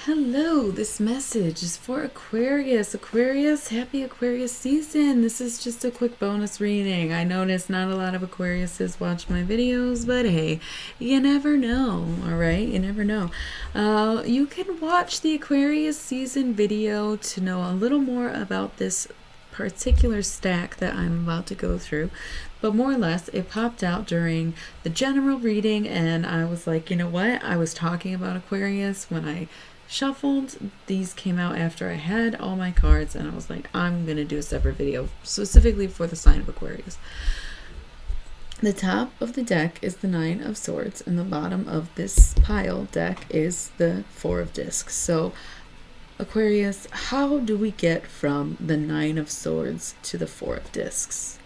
Hello, this message is for Aquarius. Aquarius, happy Aquarius season. This is just a quick bonus reading. I noticed not a lot of Aquariuses watch my videos, but hey, you never know, alright? You never know. You can watch the Aquarius season video to know a little more about this particular stack that I'm about to go through, but more or less it popped out during the general reading, and I was like, you know what? I was talking about Aquarius when I shuffled. These came out after I had all my cards, and I was like, I'm gonna do a separate video specifically for the sign of Aquarius. The top of the deck is the Nine of Swords, and the bottom of this pile deck is the Four of Discs. So Aquarius, how do we get from the Nine of Swords to the Four of Discs?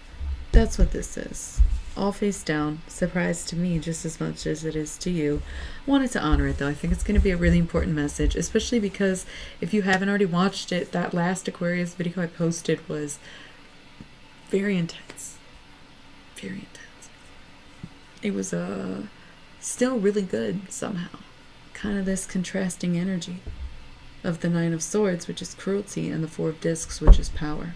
That's what this is. All face down. Surprise to me just as much as it is to you. Wanted to honor it though. I think it's going to be a really important message, especially because if you haven't already watched it, that last Aquarius video I posted was very intense. Very intense. It was still really good somehow. Kind of this contrasting energy of the Nine of Swords, which is cruelty, and the Four of Discs, which is power.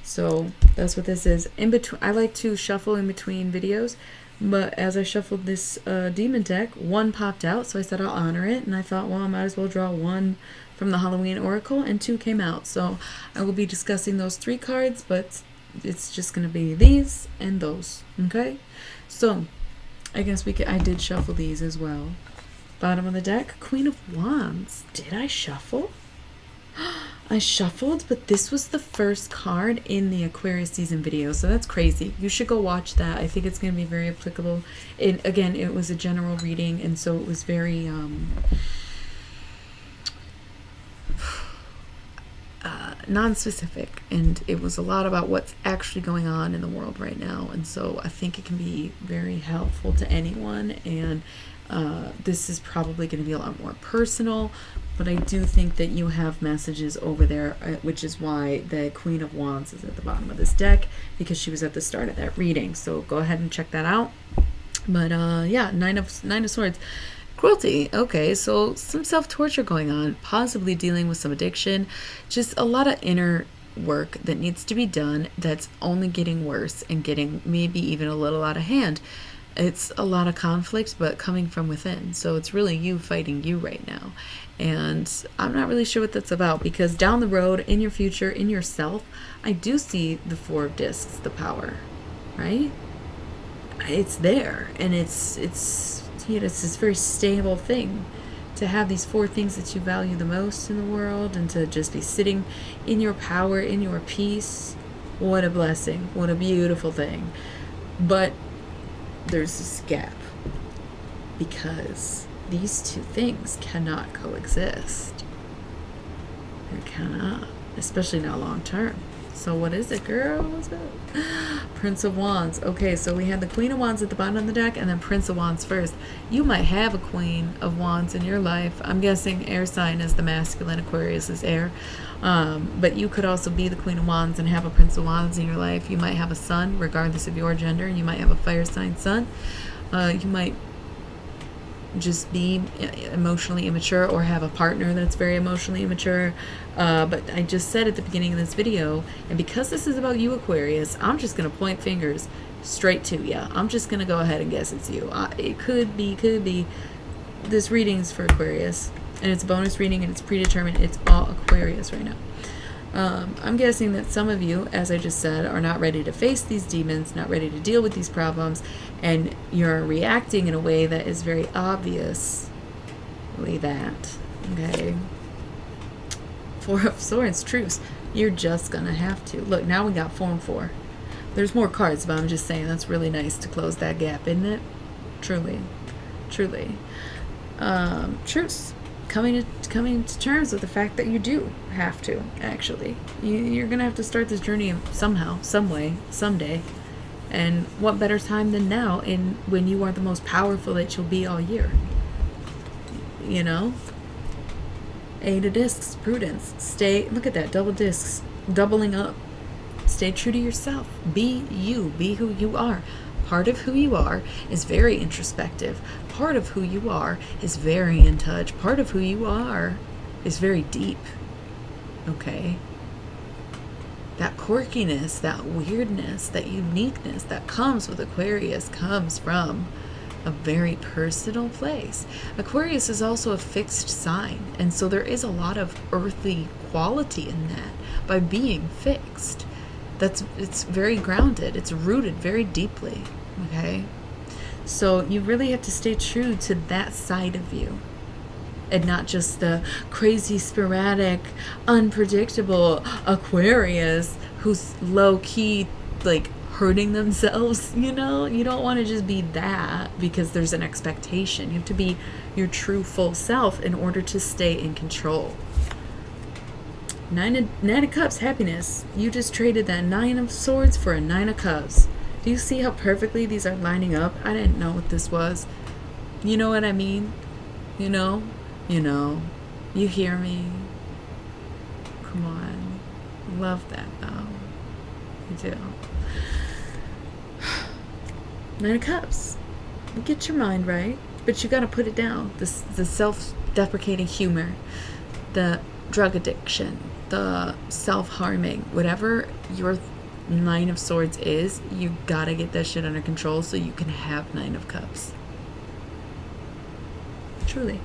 So that's what this is. In between, I like to shuffle in between videos, but as I shuffled this demon deck, one popped out, so I said I'll honor it, and I thought, well, I might as well draw one from the Halloween Oracle, and two came out. So I will be discussing those three cards, but it's just going to be these and those, okay? So I guess I did shuffle these as well. Bottom of the deck, Queen of Wands. Did I shuffle? I shuffled, but this was the first card in the Aquarius season video, so that's crazy. You should go watch that. I think it's going to be very applicable. Again, it was a general reading, and so it was very non-specific, and it was a lot about what's actually going on in the world right now, and so I think it can be very helpful to anyone, and this is probably going to be a lot more personal, but I do think that you have messages over there, which is why the Queen of Wands is at the bottom of this deck, because she was at the start of that reading. So go ahead and check that out. But yeah, Nine of Swords. Cruelty. Okay, so some self-torture going on, possibly dealing with some addiction, just a lot of inner work that needs to be done that's only getting worse and getting maybe even a little out of hand. It's a lot of conflict, but coming from within. So it's really you fighting you right now. And I'm not really sure what that's about, because down the road, in your future, in yourself, I do see the Four of Discs, the power, right? It's there, and it's you know, it's this very stable thing to have these four things that you value the most in the world, and to just be sitting in your power, in your peace. What a blessing. What a beautiful thing. But there's this gap, because these two things cannot coexist. They cannot, especially not long term. So what is it, girl? What's it? Prince of Wands. Okay, so we had the Queen of Wands at the bottom of the deck, and then Prince of Wands first. You might have a Queen of Wands in your life. I'm guessing air sign is the masculine, Aquarius is air. But you could also be the Queen of Wands and have a Prince of Wands in your life. You might have a son, regardless of your gender. You might have a fire sign son. You might just be emotionally immature, or have a partner that's very emotionally immature. But I just said at the beginning of this video, and because this is about you, Aquarius, I'm just going to point fingers straight to you. I'm just going to go ahead and guess it's you. It could be. This reading's for Aquarius, and it's a bonus reading, and it's predetermined. It's all Aquarius right now. I'm guessing that some of you, as I just said, are not ready to face these demons, not ready to deal with these problems, and you're reacting in a way that is very obviously that. Okay. Four of Swords, truce. You're just gonna have to. Look, now we got 4 and 4. There's more cards, but I'm just saying that's really nice to close that gap, isn't it? Truly. Truly. Truce. Coming to terms with the fact that you do have to, actually. You're going to have to start this journey somehow, some way, someday. And what better time than now, when you are the most powerful that you'll be all year? You know? 8 of Discs, prudence. Look at that, double discs, doubling up. Stay true to yourself. Be you. Be who you are. Part of who you are is very introspective. Part of who you are is very in touch. Part of who you are is very deep, okay? That quirkiness, that weirdness, that uniqueness that comes with Aquarius comes from a very personal place. Aquarius is also a fixed sign, and so there is a lot of earthly quality in that by being fixed. It's very grounded, it's rooted very deeply, okay? So you really have to stay true to that side of you, and not just the crazy, sporadic, unpredictable Aquarius who's low-key, like, hurting themselves, you know? You don't want to just be that because there's an expectation. You have to be your true, full self in order to stay in control. Nine of Cups, happiness. You just traded that 9 of Swords for a 9 of Cups. Do you see how perfectly these are lining up? I didn't know what this was. You know what I mean? You know? You know, you hear me. Come on. Love that, though. You do. 9 of Cups. You get your mind right, but you gotta put it down. The self-deprecating humor, the drug addiction, the self-harming, whatever your 9 of Swords is, you gotta get that shit under control so you can have 9 of Cups. Truly.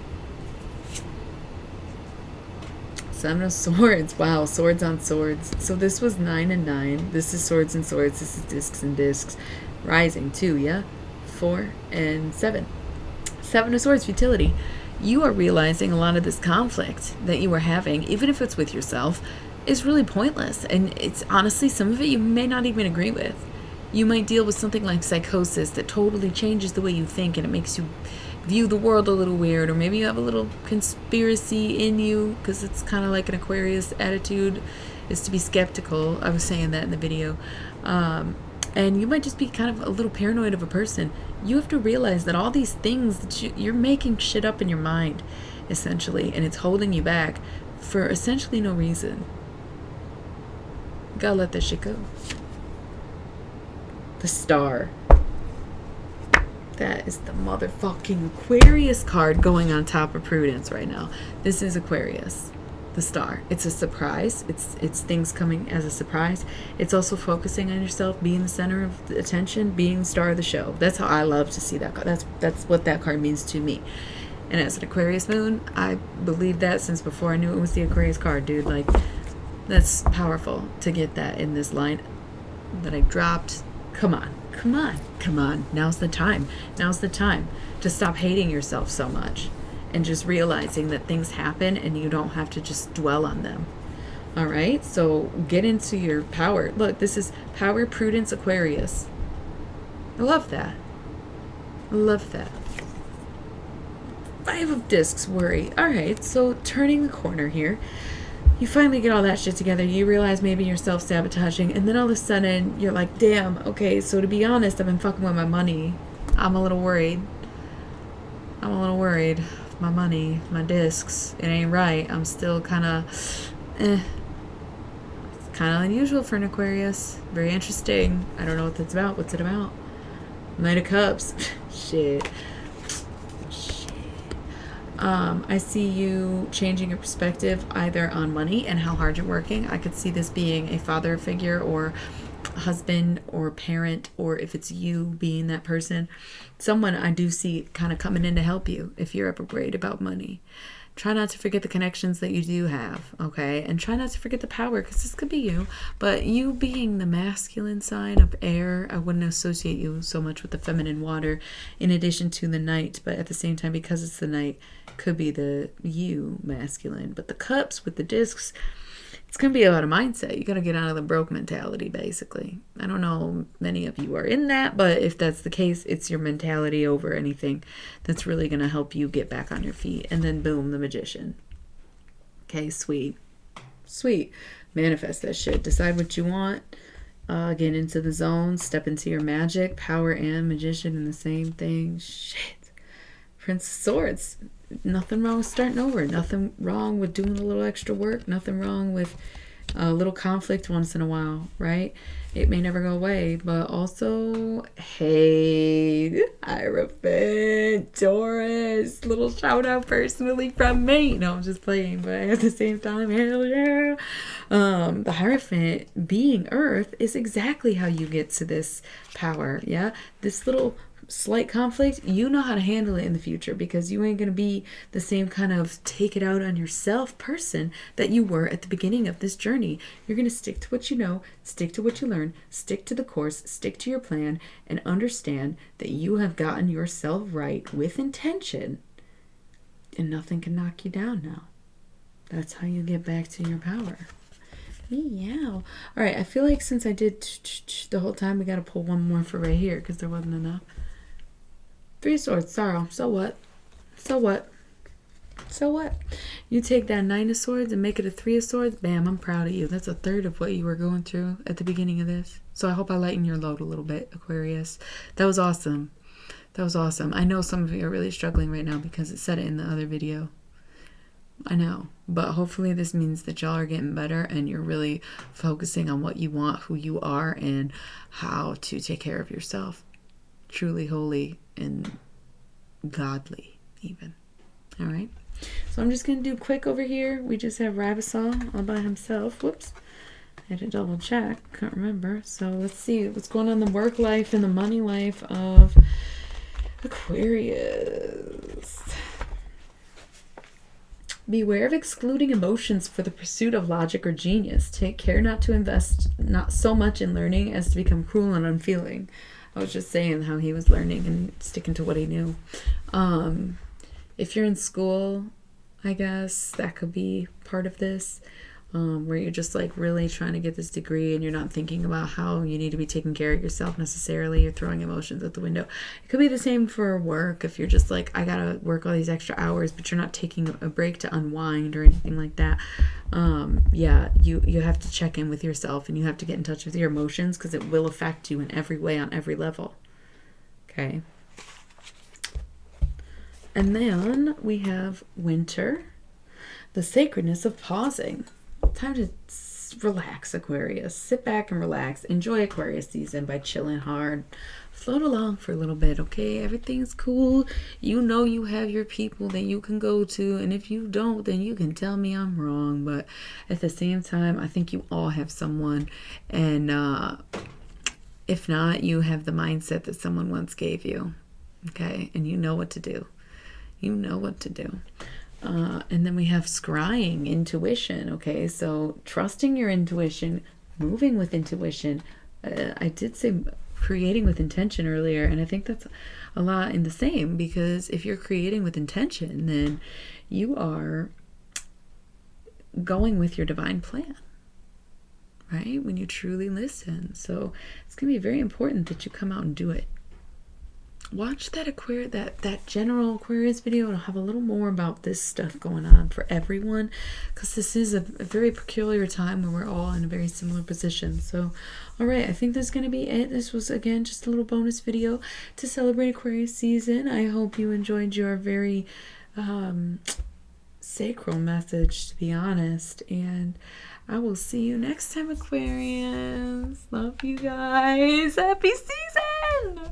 7 of Swords. Wow, swords on swords. So this was 9 and 9. This is swords and swords. This is discs and discs. Rising 2, yeah? 4 and 7. 7 of Swords, futility. You are realizing a lot of this conflict that you are having, even if it's with yourself, is really pointless. And it's honestly, some of it you may not even agree with. You might deal with something like psychosis that totally changes the way you think, and it makes you view the world a little weird, or maybe you have a little conspiracy in you, because it's kind of like an Aquarius attitude is to be skeptical. I was saying that in the video. And you might just be kind of a little paranoid of a person. You have to realize that all these things that you're making shit up in your mind, essentially, and it's holding you back for essentially no reason. You gotta let that shit go. The Star. That is the motherfucking Aquarius card going on top of Prudence right now. This is Aquarius. The Star. It's a surprise. It's things coming as a surprise. It's also focusing on yourself, being the center of the attention, being the star of the show. That's how I love to see that card. That's what that card means to me. And as an Aquarius moon, I believe that since before I knew it was the Aquarius card, dude. Like, that's powerful to get that in this line that I dropped. Come on. Come on. Come on. Now's the time. Now's the time to stop hating yourself so much and just realizing that things happen and you don't have to just dwell on them. All right? So get into your power. Look, this is Power, Prudence, Aquarius. I love that. I love that. 5 of Discs, worry. All right, so turning the corner here. You finally get all that shit together. You realize maybe you're self-sabotaging, and then all of a sudden you're like, damn, okay, so to be honest, I've been fucking with my money. I'm a little worried. My money, my discs, it ain't right. I'm still kind of, It's kind of unusual for an Aquarius. Very interesting. I don't know what that's about. What's it about? Knight of Cups. Shit. I see you changing your perspective either on money and how hard you're working. I could see this being a father figure or husband or parent, or if it's you being that person, someone I do see kind of coming in to help you if you're ever worried about money. Try not to forget the connections that you do have, okay? And try not to forget the power, because this could be you. But you being the masculine sign of air, I wouldn't associate you so much with the feminine water in addition to the Knight. But at the same time, because it's the Knight, could be the you masculine. But the Cups with the discs, it's going to be about a mindset. You got to get out of the broke mentality, basically. I don't know many of you are in that, but if that's the case, it's your mentality over anything that's really going to help you get back on your feet. And then boom, the Magician. Okay, sweet. Sweet. Manifest that shit. Decide what you want. Get into the zone. Step into your magic. Power and Magician in the same thing. Shit. Prince of Swords. Nothing wrong with starting over. Nothing wrong with doing a little extra work. Nothing wrong with A little conflict once in a while, right? It may never go away, but also, hey, Hierophant, Taurus, little shout out personally from me. No, I'm just playing, but at the same time, hell yeah. The Hierophant, being Earth, is exactly how you get to this power, yeah? This little slight conflict, you know how to handle it in the future, because you ain't going to be the same kind of take it out on yourself person that you were at the beginning of this journey. You're going to stick to what you know, stick to what you learn, stick to the course, stick to your plan, and understand that you have gotten yourself right with intention, and nothing can knock you down now. That's how you get back to your power. Meow. All right, I feel like since I did the whole time, we got to pull one more for right here because there wasn't enough. 3 of Swords, sorrow. So what? So what? So what? You take that 9 of Swords and make it a 3 of Swords. Bam, I'm proud of you. That's a third of what you were going through at the beginning of this. So I hope I lighten your load a little bit, Aquarius. That was awesome. That was awesome. I know some of you are really struggling right now because it said it in the other video. I know. But hopefully this means that y'all are getting better and you're really focusing on what you want, who you are, and how to take care of yourself. Truly holy and godly even. All right, so I'm just gonna do quick over here. We just have Ribosol all by himself. Whoops, I had to double check, can't remember. So let's see what's going on in the work life and the money life of Aquarius. Beware of excluding emotions for the pursuit of logic or genius. Take care not to invest not so much in learning as to become cruel and unfeeling. I was just saying how he was learning and sticking to what he knew. If you're in school, I guess that could be part of this, where you're just like really trying to get this degree and you're not thinking about how you need to be taking care of yourself necessarily. You're throwing emotions out the window. It could be the same for work. If you're just like, I gotta work all these extra hours, but you're not taking a break to unwind or anything like that. Yeah, you have to check in with yourself and you have to get in touch with your emotions because it will affect you in every way on every level. Okay. And then we have winter, the sacredness of pausing. Time to relax, Aquarius. Sit back and relax. Enjoy Aquarius season by chilling hard. Float along for a little bit, okay? Everything's cool. You know you have your people that you can go to, and if you don't, then you can tell me I'm wrong. But at the same time, I think you all have someone, and if not, you have the mindset that someone once gave you, okay? And you know what to do. You know what to do. And then we have scrying, intuition, okay? So trusting your intuition, moving with intuition. I did say creating with intention earlier, and I think that's a lot in the same, because if you're creating with intention, then you are going with your divine plan, right? When you truly listen. So it's going to be very important that you come out and do it. Watch that that general Aquarius video. It'll have a little more about this stuff going on for everyone, because this is a very peculiar time where we're all in a very similar position. So, all right, I think that's going to be it. This was, again, just a little bonus video to celebrate Aquarius season. I hope you enjoyed your very sacral message, to be honest, and I will see you next time, Aquarius. Love you guys. Happy season!